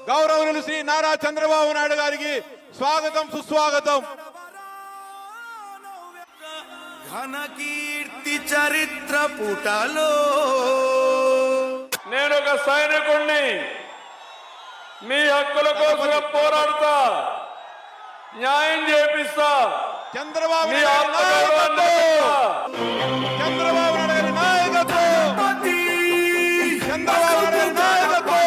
గౌరవనీయులు శ్రీ నారా చంద్రబాబు నాయుడు గారికి స్వాగతం సుస్వాగతం. ఘన కీర్తి చరిత్ర పుటలో నేను ఒక సైనికుణ్ణి, మీ హక్కుల కోసం పోరాడుతా, న్యాయం చేపిస్తా. చంద్రబాబు చంద్రబాబు నాయుడు నాయకత్వం, చంద్రబాబు నాయుడు నాయకత్వం,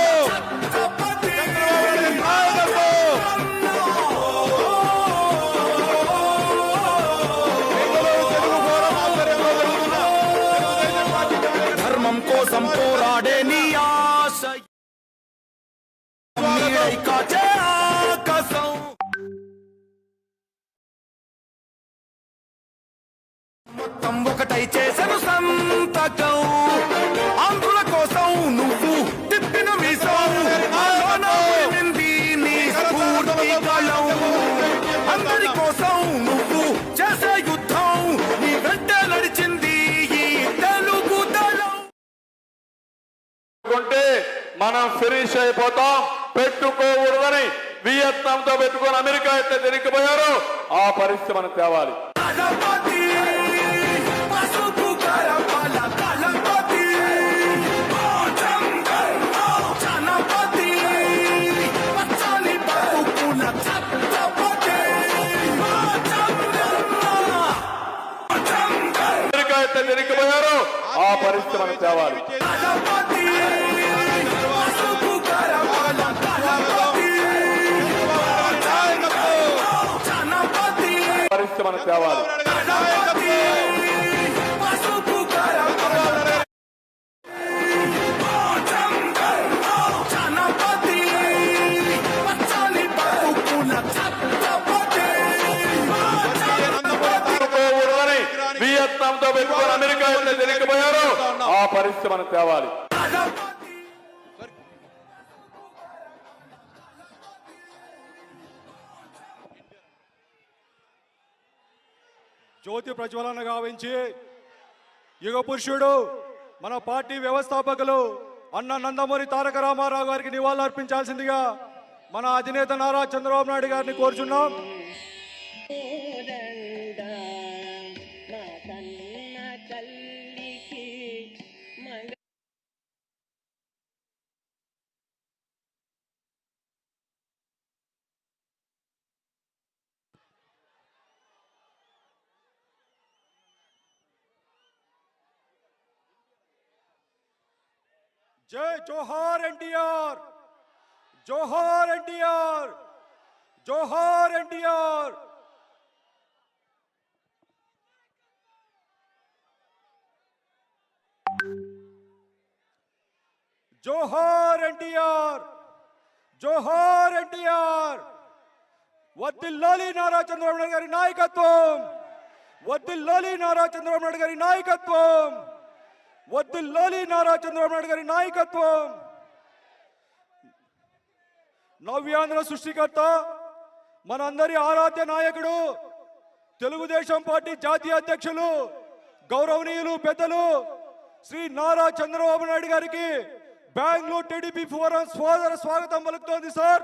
ధర్మం కోసం పోరాడే నీ ఆశ మొత్తం ఒకటై చేసను సంతకం. ఆంధ్రుల కోసం నువ్వు తిప్పిన మీసం, నీ స్ఫూర్తి బలం. అందరి కోసం నువ్వు చేసే యుద్ధం, నీ వెంట నడిచింది ఈ తెలుగు దళం. మనం ఫినిష్ అయిపోతాం, పెట్టుకోకూడదని వియత్నాంతో పెట్టుకొని అమెరికా అయితే తిరిగిపోయారు. ఆ పరిస్థితి మనం తేవాలి. అమెరికా అయితే తిరిగిపోయారు. ఆ పరిస్థితి మనం తేవాలి. పరిస్థితి మనం తేవాలి. వియత్నాంతో పెట్టుకొని అమెరికా అయితే తిరిగిపోయారు. ఆ పరిస్థితి మనం తేవాలి. జ్యోతి ప్రజ్వలన గావించి యుగ పురుషుడు మన పార్టీ వ్యవస్థాపకులు అన్న నందమూరి తారక రామారావు గారికి నివాళులు అర్పించాల్సిందిగా మన అధినేత నారా చంద్రబాబు నాయుడు గారిని కోరుచున్నాం. జై జోహార్ ఎన్టీఆర్, జోహార్ ఎన్టీఆర్, జోహార్ ఎన్టీఆర్. జోహార్ ఎన్టీఆర్, జోహార్ ఎన్టీఆర్. వద్దిల్లాలి నారా చంద్రబాబు నాయుడు గారి నాయకత్వం, వద్దిల్లాలి నారా చంద్రబాబు నాయుడు గారి నాయకత్వం, వద్దిల్లాలి నారా చంద్రబాబు నాయుడు గారి నాయకత్వం. నవ్యాంధ్ర సృష్టికర్త, మనందరి ఆరాధ్య నాయకుడు, తెలుగుదేశం పార్టీ జాతీయ అధ్యక్షులు గౌరవనీయులు పెద్దలు శ్రీ నారా చంద్రబాబు నాయుడు గారికి బెంగళూరు టీడీపీ ఫోరం స్వాగతం పలుకుతోంది. సార్